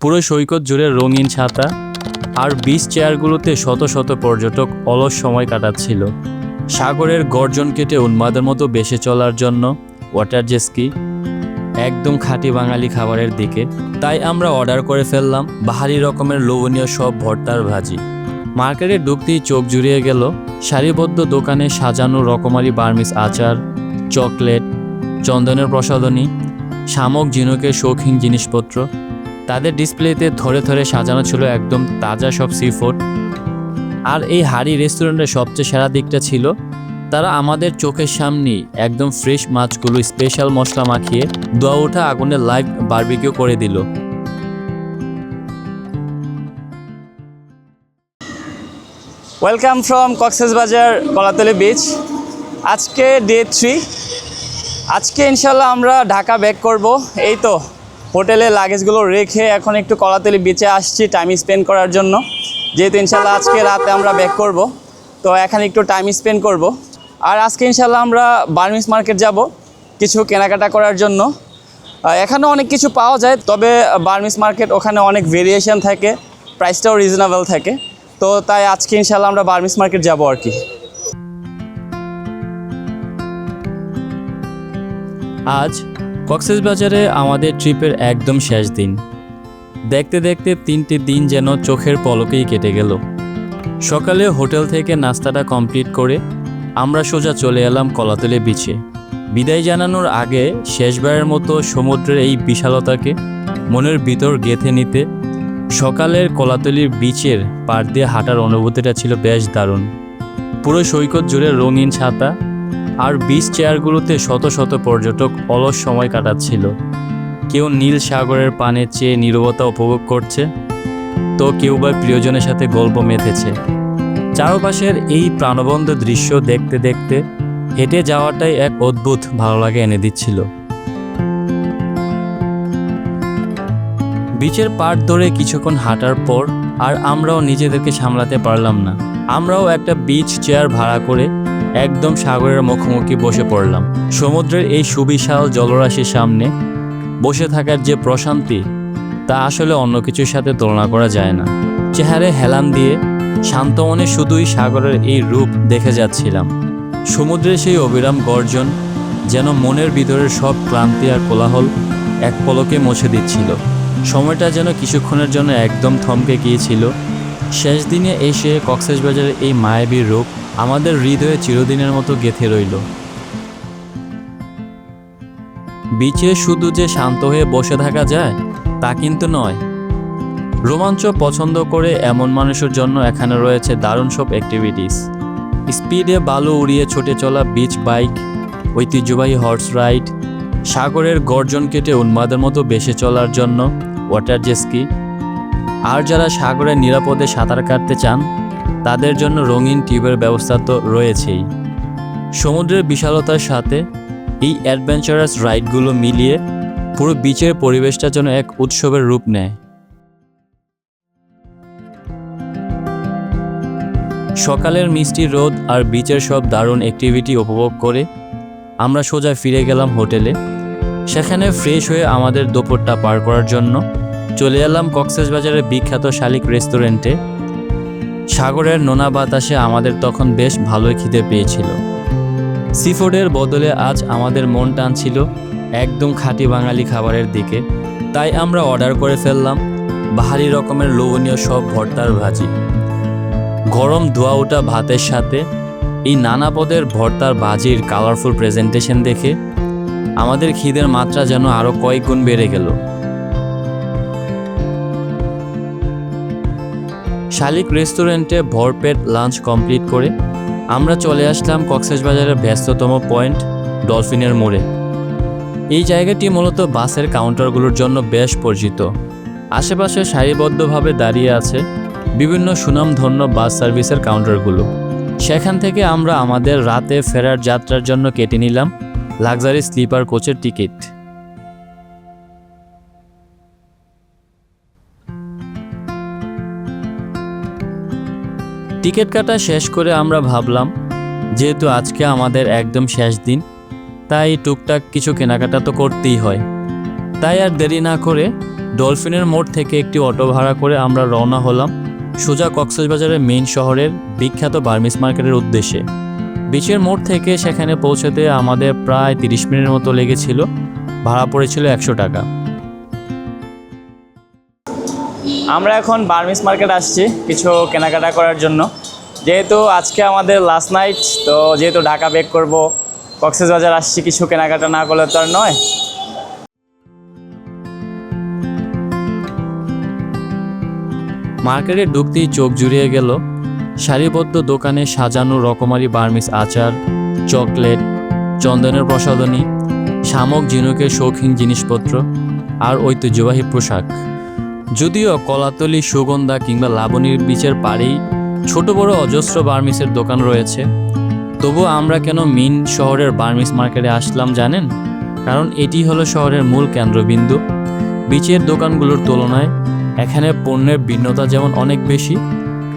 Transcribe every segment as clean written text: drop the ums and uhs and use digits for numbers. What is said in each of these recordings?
পুরো সৈকত জুড়ে রঙিন ছাতা আর বিচ চেয়ারগুলোতে শত শত পর্যটক অলস সময় কাটাচ্ছিল। সাগরের গর্জন কেটে উন্মাদের মতো বেসে চলার জন্য ওয়াটার জেস্কি, একদম খাঁটি বাঙালি খাবারের দিকে। তাই আমরা অর্ডার করে ফেললাম বাহারি রকমের লোভনীয় সব ভর্তার ভাজি। মার্কেটে ঢুকতেই চোখ জুড়িয়ে গেল সারিবদ্ধ দোকানে সাজানো রকমারি বার্মিজ আচার, চকলেট, চন্দনের প্রসাধনী, শামুক ঝিনুকের শৌখিন জিনিসপত্র। তাদের ডিসপ্লেতে ধরে ধরে সাজানো ছিল একদম তাজা সব সি ফুড। আর এই হাড়ি রেস্টুরেন্টের সবচেয়ে সেরা দিকটা ছিল তারা আমাদের চোখের সামনেই একদম ফ্রেশ মাছগুলো স্পেশাল মশলা মাখিয়ে ধোয়া ওঠা আগুনে লাইভ বারবিকিউ করে দিল। Welcome from Cox's Bazar Kolatoli beach. আজকে ডে 3। আজকে ইনশাল্লাহ আমরা ঢাকা ব্যাক করব। এই তো হোটেলে লাগেজগুলো রেখে এখন একটু কলাতলি বিচে আসছি টাইম স্পেন্ড করার জন্য, যেহেতু ইনশাল্লাহ আজকে রাতে আমরা ব্যাক করব। তো এখানে একটু টাইম স্পেন্ড করব। আর আজকে ইনশাল্লাহ আমরা বার্মিজ মার্কেট যাব কিছু কেনাকাটা করার জন্য। এখানে অনেক কিছু পাওয়া যায়, তবে বার্মিজ মার্কেট ওখানে অনেক ভেরিয়েশন থাকে, প্রাইসটাও রিজনেবল থাকে। তো তাই আজকে ইনশাল্লাহ আমরা বার্মিজ মার্কেট যাব আর কি। আজ কক্সবাজারে আমাদের ট্রিপের একদম শেষ দিন। দেখতে দেখতে 3টি দিন যেন চোখের পলকেই কেটে গেল। সকালে হোটেল থেকে নাস্তাটা কমপ্লিট করে আমরা সোজা চলে এলাম কলাতলি বিচে। বিদায় জানানোর আগে শেষবারের মতো সমুদ্রের এই বিশালতাকে মনের ভিতর গেঁথে নিতে সকালের কলাতলির বিচের পাড় দিয়ে হাঁটার অনুভূতিটা ছিল বেশ দারুণ। পুরো সৈকত জুড়ে রঙিন ছাতা আর বিচ চেয়ারগুলোতে শত শত পর্যটক অলস সময় কাটাচ্ছিল। কেউ নীল সাগরের পানে চেয়ে নীরবতা উপভোগ করছে, তো কেউ বা প্রিয়জনের সাথে গল্প মেতেছে। চারপাশের এই প্রাণবন্ত দৃশ্য দেখতে দেখতে হেঁটে যাওয়াটাই এক অদ্ভুত ভালো লাগে এনে দিচ্ছিল। বিচের পাড় ধরে কিছুক্ষণ হাঁটার পর আর আমরাও নিজেদেরকে সামলাতে পারলাম না। আমরাও একটা বিচ চেয়ার ভাড়া করে একদম সাগরের মুখোমুখি বসে পড়লাম। সমুদ্রের এই সুবিশাল জলরাশির সামনে বসে থাকার যে প্রশান্তি, তা আসলে অন্য কিছুর সাথে তুলনা করা যায় না। চেহারায় হেলান দিয়ে শান্ত মনে শুধুই সাগরের এই রূপ দেখে যাচ্ছিলাম। সমুদ্রের সেই অবিরাম গর্জন যেন মনের ভিতরের সব ক্লান্তি আর কোলাহল এক পলকে মুছে দিচ্ছিল। সময়টা যেন কিছুক্ষণের জন্য একদম থমকে গিয়েছিল। শেষ দিনে এসে কক্সবাজারের এই মায়াবী রূপ আমাদের হৃদয়ে চিরদিনের মতো গেঁথে রইল। বিচে শুধু যে শান্ত হয়ে বসে থাকা যায় তা কিন্তু নয়। রোমাঞ্চ পছন্দ করে এমন মানুষের জন্য এখানে রয়েছে দারুণ সব অ্যাক্টিভিটিস। স্পিডে বালু উড়িয়ে ছুটে চলা বিচ বাইক, ঐতিহ্যবাহী হর্স রাইড, সাগরের গর্জন কেটে উন্মাদের মতো বেসে চলার জন্য ওয়াটার জেস্কি। আর যারা সাগরে নিরাপদে সাঁতার কাটতে চান তাদের জন্য রঙিন টিউবের ব্যবস্থা তো রয়েছেই। সমুদ্রের বিশালতার সাথে এই অ্যাডভেঞ্চারাস রাইডগুলো মিলিয়ে পুরো বিচের পরিবেশটা যেন এক উৎসবের রূপ নেয়। সকালের মিষ্টি রোদ আর বিচের সব দারুণ অ্যাক্টিভিটি উপভোগ করে আমরা সোজা ফিরে গেলাম হোটেলে। সেখানে ফ্রেশ হয়ে আমাদের দুপুরটা পার করার জন্য চলে এলাম কক্সবাজারের বিখ্যাত শালিক রেস্টুরেন্টে। সাগরের নোনা বাতাসে আমাদের তখন বেশ ভালোই খিদে পেয়েছিল। সিফুডের বদলে আজ আমাদের মন টানছিল একদম খাঁটি বাঙালি খাবারের দিকে। তাই আমরা অর্ডার করে ফেললাম বাহারি রকমের লোভনীয় সব ভর্তার ভাজি। গরম ধোয়া ওঠা ভাতের সাথে এই নানা পদের ভর্তার ভাজির কালারফুল প্রেজেন্টেশন দেখে আমাদের খিদের মাত্রা যেন আরও কয়েক গুণ বেড়ে গেল। শালিক রেস্টুরেন্টে ভরপেট লাঞ্চ কমপ্লিট করে আমরা চলে আসলাম কক্সবাজারের ব্যস্ততম পয়েন্ট ডলফিনের মোড়ে। এই জায়গাটি মূলত বাসের কাউন্টারগুলোর জন্য বেশ পরিচিত। আশেপাশে সারিবদ্ধভাবে দাঁড়িয়ে আছে বিভিন্ন সুনামধন্য বাস সার্ভিসের কাউন্টারগুলো। সেখান থেকে আমরা আমাদের রাতে ফেরার যাত্রার জন্য কেটে নিলাম লাক্সারি স্লিপার কোচের টিকিট। টিকিট কাটা শেষ করে আমরা ভাবলাম যেহেতু আজকে আমাদের একদম শেষ দিন, তাই টুকটাক কিছু কেনাকাটা তো করতেই হয়। তাই আর দেরি না করে ডলফিনের মোড় থেকে একটি অটো ভাড়া করে আমরা রওনা হলাম সোজা কক্সবাজারের মেইন শহরের বিখ্যাত বার্মিজ মার্কেটের উদ্দেশ্যে। বিচের মোড় থেকে সেখানে পৌঁছাতে আমাদের প্রায় 30 মিনিটের মতো লেগেছিল। ভাড়া পড়েছিল 100 টাকা। আমরা এখন বার্মিজ মার্কেট আসছি কিছু কেনাকাটা করার জন্য, যেহেতু আজকে আমাদের লাস্ট নাইট। তো যেহেতু ঢাকা ব্যাক করব, কক্সবাজার আসছি, কিছু কেনাকাটা না করলে তো আর নয়। মার্কেটে ঢুকতেই চোখ জুড়িয়ে গেল সারিবদ্ধ দোকানে সাজানো রকমারি বার্মিজ আচার, চকলেট, চন্দনের প্রসাধনী, শামুক ঝিনুকের শৌখিন জিনিসপত্র আর ঐতিহ্যবাহী পোশাক। যদিও কলাতলি, সুগন্ধা কিংবা লাবণীর বিচের পাড়েই ছোট বড় অজস্র বার্মিজের দোকান রয়েছে, তবুও আমরা কেন মেইন শহরের বার্মিজ মার্কেটে আসলাম জানেন? কারণ এটি হলো শহরের মূল কেন্দ্রবিন্দু। বিচের দোকানগুলোর তুলনায় এখানে পণ্যের ভিন্নতা যেমন অনেক বেশি,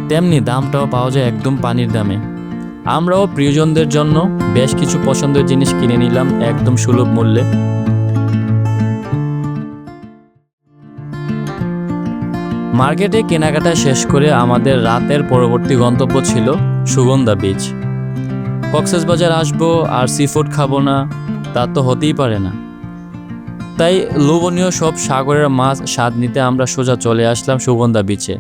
তেমনি দামটাও পাওয়া যায় একদম পানির দামে। আমরাও প্রিয়জনদের জন্য বেশ কিছু পছন্দের জিনিস কিনে নিলাম একদম সুলভ মূল্যে। মার্কেটে কেনাকাটা শেষ করে আমাদের রাতের পরবর্তী গন্তব্য ছিল সুগন্ধা বিচ। কক্সবাজার আসবো আর সি ফুড খাবো না, তা তো হতেই পারে না। তাই লোভনীয় সব সাগরের মাছ স্বাদ নিতে আমরা সোজা চলে আসলাম সুগন্ধা বিচে।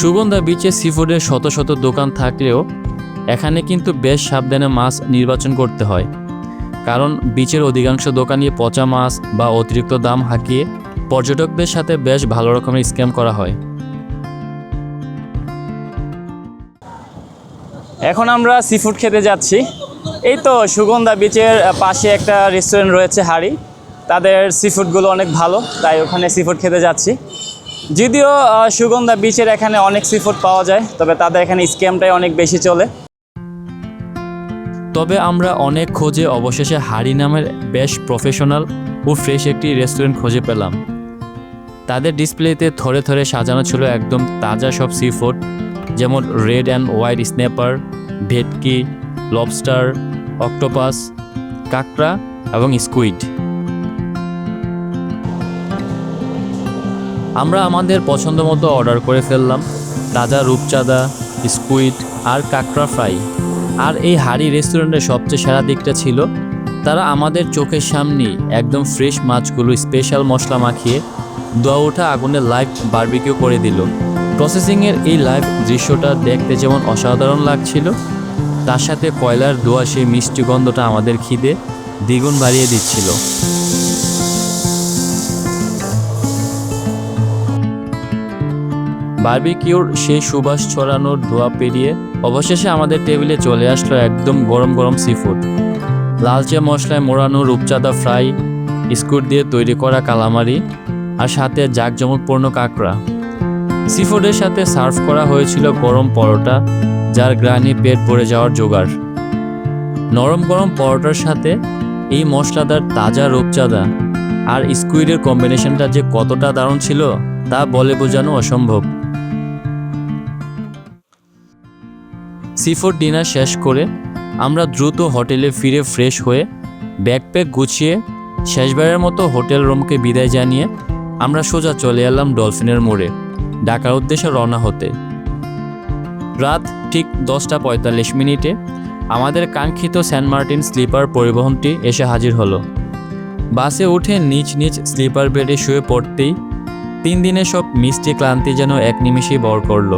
সুগন্ধা বিচে সি ফুডের শত শত দোকান থাকলেও এখানে কিন্তু বেশ সাবধানে মাছ নির্বাচন করতে হয়, কারণ বিচের অধিকাংশ দোকানই পচা মাছ বা অতিরিক্ত দাম হাঁকিয়ে পর্যটকদের সাথে বেশ ভালো রকমের স্ক্যাম করা হয়। এখন আমরা সি ফুড খেতে যাচ্ছি। এই তো সুগন্ধা বিচের পাশে একটা রেস্টুরেন্ট রয়েছে হাড়ি, তাদের সি ফুডগুলো অনেক ভালো, তাই ওখানে সি ফুড খেতে যাচ্ছি। যদিও সুগন্ধা বিচের এখানে অনেক সি ফুড পাওয়া যায়, তবে তাদের এখানে স্ক্যামটাই অনেক বেশি চলে। তবে আমরা অনেক খোঁজে অবশেষে হাড়ি নামের বেশ প্রফেশনাল ও ফ্রেশ একটি রেস্টুরেন্ট খুঁজে পেলাম। তাদের ডিসপ্লেতে থরে থরে সাজানো ছিল একদম তাজা সব সি ফুড, যেমন রেড অ্যান্ড হোয়াইট স্ন্যাপার, ভেটকি, লবস্টার, অক্টোপাস, কাঁকড়া এবং স্কুইড। আমরা আমাদের পছন্দ মতো অর্ডার করে ফেললাম তাজা রূপচাঁদা, স্কুইড আর কাঁকড়া ফ্রাই। আর এই হাড়ি রেস্টুরেন্টের সবচেয়ে সেরা দিকটা ছিল তারা আমাদের চোখের সামনেই একদম ফ্রেশ মাছগুলো স্পেশাল মশলা মাখিয়ে ধোয়া ওঠা আগুনে লাইভ বারবিকিউ করে দিল। প্রসেসিংয়ের এই লাইভ দৃশ্যটা দেখতে যেমন অসাধারণ লাগছিল, তার সাথে কয়লার ধোয়া সেই মিষ্টি গন্ধটা আমাদের খিদে দ্বিগুণ বাড়িয়ে দিচ্ছিল। বারবিকিউর সেই সুবাস ছড়ানোর ধোয়া পেরিয়ে অবশেষে আমাদের টেবিলে চলে আসলো একদম গরম গরম সি ফুড। লালচে মশলায় মোড়ানো রূপচাঁদা ফ্রাই, স্কুট দিয়ে তৈরি করা কালামারি আর সাথে জাঁকজমকপূর্ণ কাঁকড়া। সি ফুডের সাথে সার্ভ করা হয়েছিল গরম পরোটা, যার গ্রানি পেট ভরে যাওয়ার জোগাড়। নরম গরম পরোটার সাথে এই মশলাদার তাজা রূপচাঁদা আর স্কুইডের কম্বিনেশনটা যে কতটা দারুণ ছিল তা বলে বোঝানো অসম্ভব। সি ফুড ডিনার শেষ করে আমরা দ্রুত হোটেলে ফিরে ফ্রেশ হয়ে ব্যাকপ্যাক গুছিয়ে শেষবারের মতো হোটেল রুমকে বিদায় জানিয়ে আমরা সোজা চলে এলাম ডলফিনের মোড়ে ঢাকার উদ্দেশ্যে রওনা হতে। রাত ঠিক 10:45 আমাদের কাঙ্ক্ষিত সেন্ট মার্টিন স্লিপার পরিবহনটি এসে হাজির হলো। বাসে উঠে নিজ নিজ স্লিপার বেডে শুয়ে পড়তেই 3 দিনের সব মিষ্টি ক্লান্তি যেন এক নিমিষেই বর করল।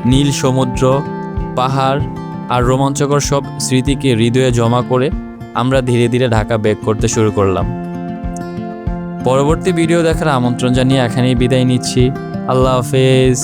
নীল সমুদ্র, পাহাড় আর রোমাঞ্চকর সব স্মৃতিকে হৃদয়ে জমা করে আমরা ধীরে ধীরে ঢাকা ব্যাক করতে শুরু করলাম। পরবর্তী ভিডিও দেখার আমন্ত্রণ জানিয়ে এখানেই বিদায় নিচ্ছি। আল্লাহ হাফেজ।